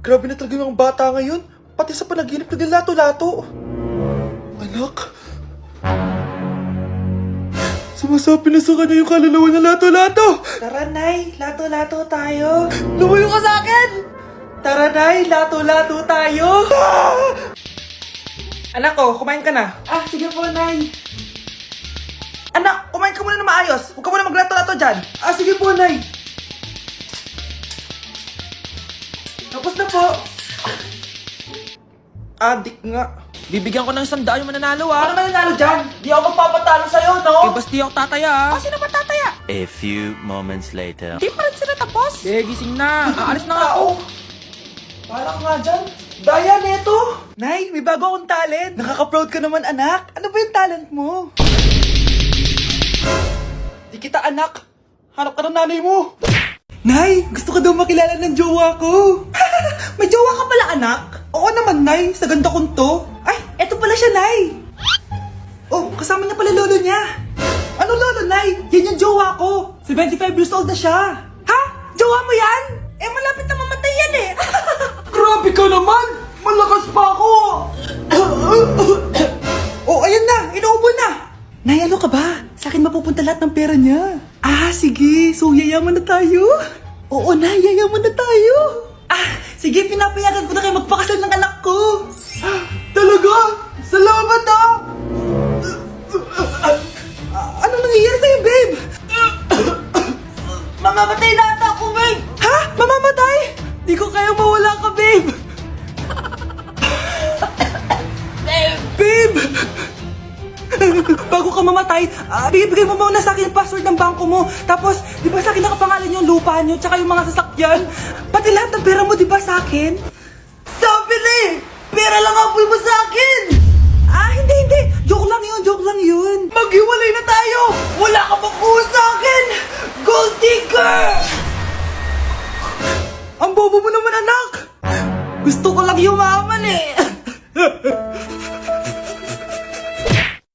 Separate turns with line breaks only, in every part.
Grabe na talaga yung mga bata ngayon. Pati sa panaginip naglalato-lato. Anak. Sumasabi na sa kanya yung kaluluwa na lato-lato. Tara, Nay. Lato-lato tayo. Lumayo ka sa akin. Tara, Nay. Lato-lato tayo. Anak ko, kumain ka na. Sige po, Nay. Anak, kumain ka muna na maayos. Huwag ka muna maglato-lato dyan. Sige po, Nay. Tapos na po. Adik nga.
Bibigyan ko ng 100 yung mananalo
Ano mananalo dyan? Di ako magpapatalo sa'yo, no?
Eh, basti ako tataya
Sino ba tataya?
A few moments later.
Di pa rin sila tapos. Eh, gising na. Aalis na nga ako.
Para ka nga dyan. Daya, neto. Nay, may bago akong talent. Nakaka-proud ka naman, anak. Ano ba yung talent mo? Di kita, anak. Hanap ka ng nanay mo. Nay, gusto ka daw makilala ng jowa ko. May jowa ka pala, anak? Oo naman, Nay. Sa ganda kong to. Ay, eto pala siya, Nay. Oh, kasama niya pala lolo niya. Ano lolo, Nay? Yan yung jowa ko. 75 years old na siya. Ha? Jowa mo yan? Eh, malapit na mamatay yan eh. Grabe ka naman! Malakas pa ako! Oh, ayan na! Inuubo na! Nay, ano ka ba? Sa akin mapupunta lahat ng pera niya. Sige. So, yayaman na tayo? Oo, Nay. Yayaman na tayo. Sige. Pinapayagan ko na kayo magpakasal ng anak ko. Talaga? Salamat, Ano nangyayari sa'yo, babe? Mamamatay na ata ako, babe! Ha? Mamamatay? Di ko kaya mawala ka, babe! Babe! Bago ka mamatay, bigay mo muna sa akin yung password ng bangko mo. Tapos, di ba sa akin nakapangalan yung lupa nyo, tsaka yung mga sasakyan? Pati lahat ng pera mo, di ba sa akin? Sabi na eh! Pera lang ang mo sa akin! Hindi. Joke lang yun. Maghiwalay na tayo! Wala ka makuha sa akin! Gold digger! Ang bobo mo naman, anak! Gusto ko lang yumaman eh!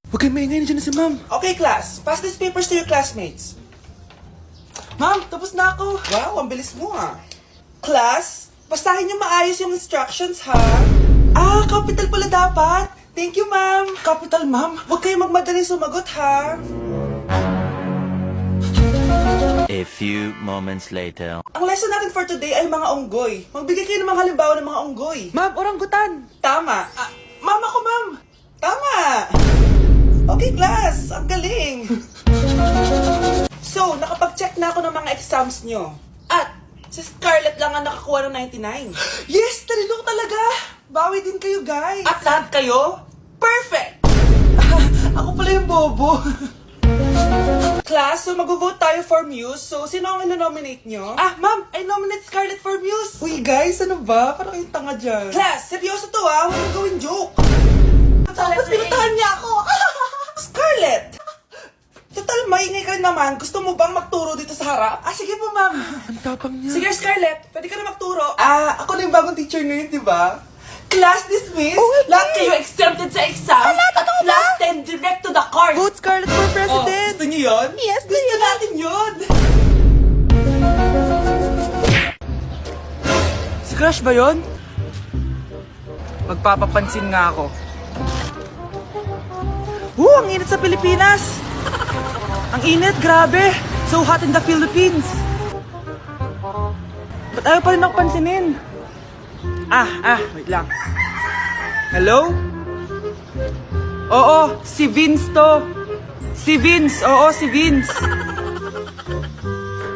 Huwag kayo maingay, nandiyan na si ma'am. Okay, class. Pass these papers to your classmates. Ma'am, tapos na ako. Wow, ang bilis mo Class, basahin niyo maayos yung instructions, ha? Capital pala dapat. Thank you, ma'am. Capital, ma'am. Huwag kayo magmadaling sumagot, ha?
A few moments later.
Ang lesson natin for today ay mga unggoy. Magbigay kayo ng mga halimbawa ng mga unggoy. Ma'am, oranggutan. Tama. Ma'am ako, ma'am. Tama. Okay, class. Ang galing. So, nakapag-check na ako ng mga exams nyo. At, si Scarlett lang ang nakakuha ng 99. Yes! Talino ko talaga! Bawi din kayo, guys. At lahat kayo? Perfect! Ako pala yung bobo. Class, so mag-vote tayo for Muse. So, sino ang ino-nominate nyo? Ma'am, I nominate Scarlett for Muse. Uy, guys, ano ba? Parang kayong tanga dyan. Class, seryoso to Huwag mong gawin joke. Tapos pinuntahan niya ako. Scarlett! Total, maingay ka naman. Gusto mo bang magturo dito sa harap? Sige po, ma'am. Ang tapang niya. Sige, Scarlett. Pwede ka na magturo. Ako na yung bagong teacher ngayon, di ba? Class dismissed. Lahat kayo exempted sa exam. At class 10 direct to the course.
Vote Scarlett for president.
Gusto niyo yun?
Yes,
gusto natin yun.
Si Crush ba yun? Magpapapansin nga ako. Ang init sa Pilipinas! Ang init, grabe! So hot in the Philippines! Ba't ayaw pa rin ako pansinin? Wait lang. Hello? Oo, si Vince to. Si Vince, oo, si Vince.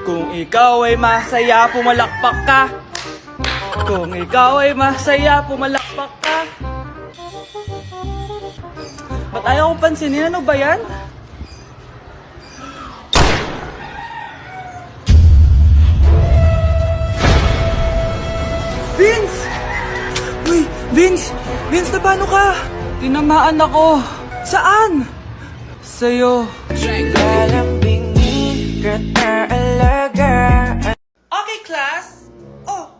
Kung ikaw ay masaya, pumalakpak ka. Kung ikaw ay masaya, pumalakpak ka. Ba't ayaw kong pansinin? Ano ba yan? Vince! Uy, Vince! Vince, na paano ka? Tinamaan ako. Saan? Sa'yo.
Okay, class.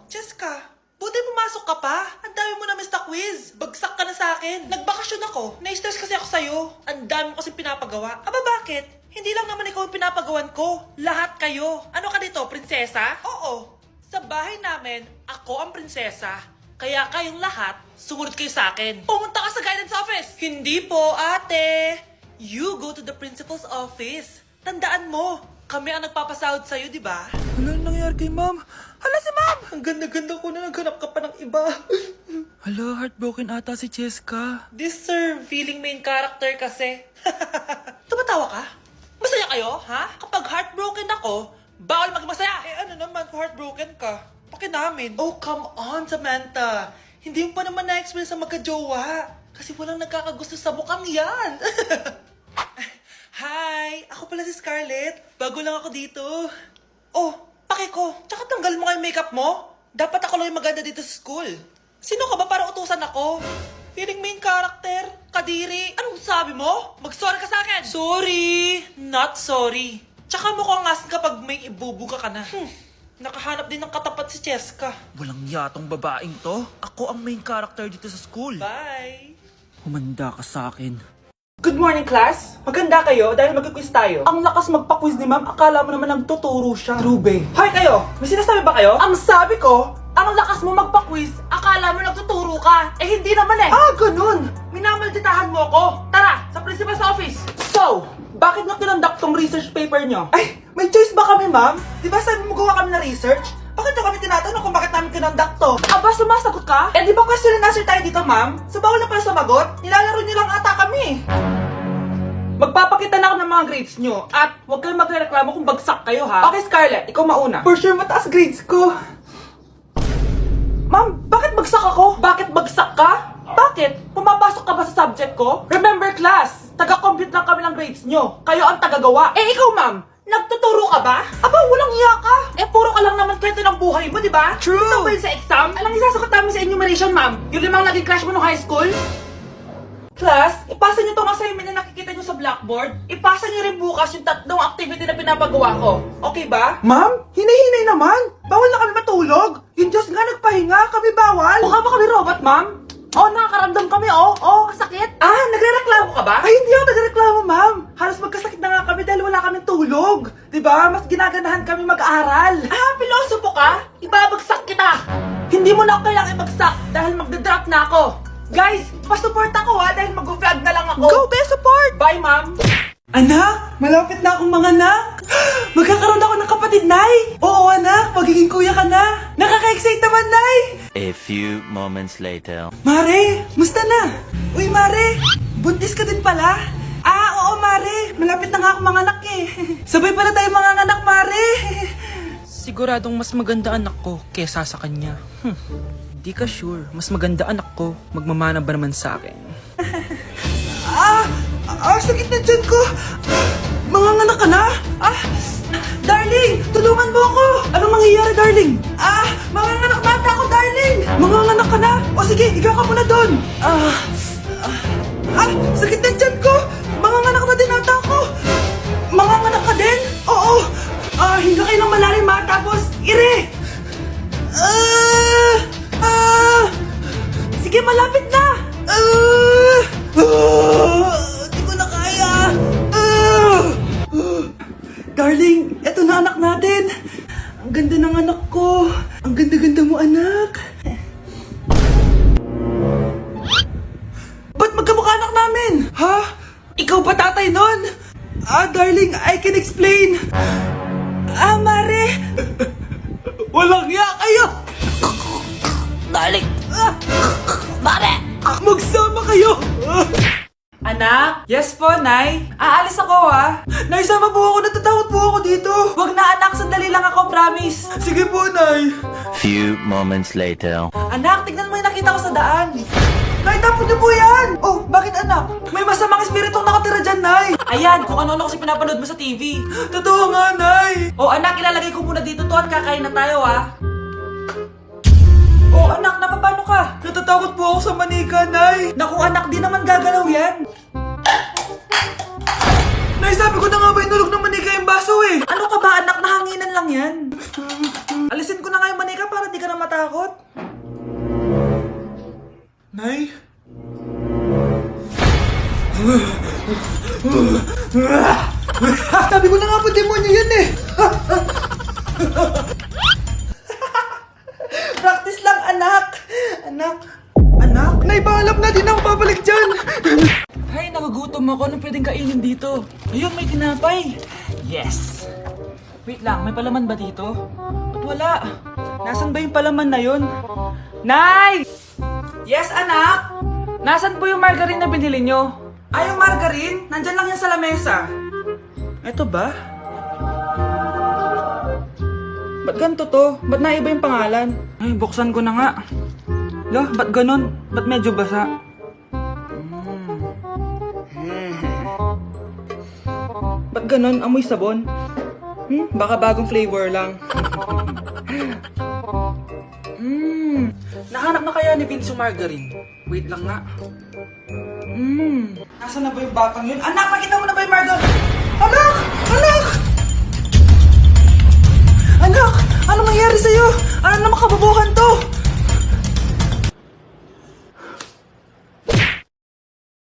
Jessica. Buti pumasok ka pa. Ang dami mo na miss na quiz. Bagsak ka na sa akin. Nagbakasyon ako. Na-stress kasi ako sa'yo. Ang dami mo kasi pinapagawa. Bakit? Hindi lang naman ikaw ang pinapagawan ko. Lahat kayo. Ano ka dito, prinsesa? Oo.
Sa bahay namin, ako ang prinsesa. Kaya kayong lahat, sumunod kayo sa akin. Pumunta ka sa guidance office! Hindi po, ate! You go to the principal's office. Tandaan mo, kami ang nagpapasahod sa'yo, di ba?
Ano nangyari kay ma'am? Hala si ma'am! Ang ganda-ganda ko na naghanap ka pa ng iba. Hala, heartbroken ata si Cheska.
This sir, feeling main character kasi. Tumatawa ka? Masaya kayo, ha? Kapag heartbroken ako, bawal maging masaya.
Eh ano naman kung heartbroken ka? Pakinamin.
Oh, come on, Samantha. Hindi mo pa naman na-experience sa magka-jowa. Kasi walang nagkakagusto sa mukhang yan. Hi! Ako pala si Scarlett. Bago lang ako dito. Oh, pake ko. Tsaka tanggal mo nga yung makeup mo. Dapat ako lang yung maganda dito sa school. Sino ka ba para utusan ako? Feeling main character? Kadiri? Anong sabi mo? Mag-sorry ka sa akin! Sorry! Not sorry. Tsaka mukhang asin kapag may ibubuga ka na. Nakahanap din ng katapat si Cheska.
Walang yatong babaeng to. Ako ang main character dito sa school.
Bye!
Humanda ka sa akin.
Good morning, class! Maganda kayo dahil magka-quiz tayo. Ang lakas magpa-quiz ni ma'am, akala mo naman nagtuturo siya.
Trube.
Hoy kayo! May sinasabi ba kayo? Ang sabi ko, ang lakas mo magpa-quiz, akala mo nagtuturo ka. Eh hindi naman eh.
Ah, ganun!
Minamalditahan mo ako. Tara, sa principal's office. So, bakit nyo kinonduct tong research paper nyo?
Ay, may choice ba kami, ma'am? Di ba sabi mo gawa kami na research? Bakit nyo kami tinatanong kung bakit namin kinonduct to?
Aba, sumasagot ka?
Eh, di ba question and answer tayo dito, ma'am? So, bawal na pala sumagot? Nilalaro nyo lang ata kami.
Magpapakita na ako ng mga grades nyo at huwag kayong magreklamo kung bagsak kayo ha. Okay, Scarlett, ikaw mauna.
For sure, mataas grades ko.
Ma'am, bakit bagsak ako? Bakit bagsak ka? Bakit? Pumapasok ka ba sa subject ko? Remember class, taga-compute lang kami ng grades nyo. Kayo ang tagagawa. Eh ikaw ma'am, nagtuturo ka ba? Aba, walang hiya ka. Eh puro ka lang naman kwento ng buhay mo, di ba?
True.
Ito ba yun sa exam? Alang isasagot namin sa enumeration ma'am. Yung 5 naging crush mo nung high school? Class, ipasa nyo tong assignment na nakikita nyo sa blackboard. Ipasa nyo rin bukas yung 3 activity na pinapagawa ko. Okay ba?
Ma'am, hinay-hinay naman. Bawal na kami matulog. Yung Diyos nga nagpahinga, kami bawal.
Mukha ba kami robot, ma'am? Oh, nakakaramdam kami, oh. Oh, sakit. Ah, nagrereklamo ka ba?
Ay, hindi ako nagreklamo, ma'am. Halos magkasakit na nga kami dahil wala kaming tulog. Diba? Mas ginaganahan kami mag-aaral.
Ah, pilosopo ka? Ibabagsak kita. Hindi mo na ako kailangang ibagsak dahil magdadrop na ako. Guys, pasupport ako ha dahil mag-vlog na lang ako.
Go, best support!
Bye, ma'am.
Anak, malapit na akong mga anak. Magkakaroon ako ng kapatid, Nay. Oo, anak, magiging kuya ka na. Nakaka-excite naman, Nay.
A few moments later.
Mare, musta na? Uy, Mare, buntis ka din pala? Ah, oo, Mare. Malapit na nga akong mga anak eh. Sabay pala tayo mga anak, Mare.
Siguradong mas maganda anak ko kesa sa kanya. Di ka sure, mas maganda anak ko, magmamana ba naman sa akin?
Sakit na dyan ko. Manganganak ka na? Darling, tulungan mo ako. Anong mangyayari, darling? Manganganak na ata ako, darling. Manganganak ka na? O sige, ikaw ka muna doon. Sakit na dyan ko. Manganganak na din ata ako. Manganganak ka din? Oo. Hinga kayo ng malalim ha, tapos ire. Sige, malapit na. Di ko na kaya. Darling, eto na anak natin. Ang ganda ng anak ko. Ang ganda-ganda mo, anak. Ba't magkamukha anak namin? Ha? Ikaw ba tatay nun? Darling, I can explain. Mare. Walang hiya kayo.
Darling! Mare!
Magsama kayo.
Anak? Yes po, Nay. Aalis ako, ha?
Nay, sama po ako. Natatakot po ako dito.
Wag na, anak. Sandali lang ako, promise.
Sige po, Nay.
Few moments later.
Anak, tignan mo yung nakita ko sa daan.
Nay, tapon niyo po yan. Oh, bakit anak? May masamang espiritong nakatira dyan, Nay.
Ayan, kung ano-ano kasi pinapanood mo sa TV.
Totoo nga, Nay.
Oh, anak, ilalagay ko muna dito to at kakain na tayo, ha? Oh, anak, napapano ka?
Natatakot po ako sa manika, Nay.
Naku, anak, di naman gagalaw yan.
Nay, sabi ko na nga ba inulog ng manika yung baso eh.
Ano ka ba, anak? Nahanginan lang yan. Alisin ko na nga yung manika para di ka na matakot.
Nay? Sabi ko na nga po, demonyo yan eh.
pwedeng kainin dito. Ayun, may tinapay. Yes! Wait lang, may palaman ba dito? Ba't wala? Nasaan ba yung palaman na yun? Nay!
Yes, anak?
Nasaan po yung margarine na binili nyo?
Ay, yung margarine? Nandyan lang yan sa lamesa.
Ito ba? Ba't ganito to? Ba't naiba yung pangalan? Ay, buksan ko na nga. Lo, ba't ganun? Ba't medyo basa? Ba't ganun? Amoy sabon? Baka bagong flavor lang.
Nahanap na kaya ni Vince yung margarine? Wait lang nga. Nasaan na ba yung batang yun? Anak, nakita mo na ba yung margarine? Anak! Anak! Anak! Ano nangyari sa'yo? Ano naman kababuhan to?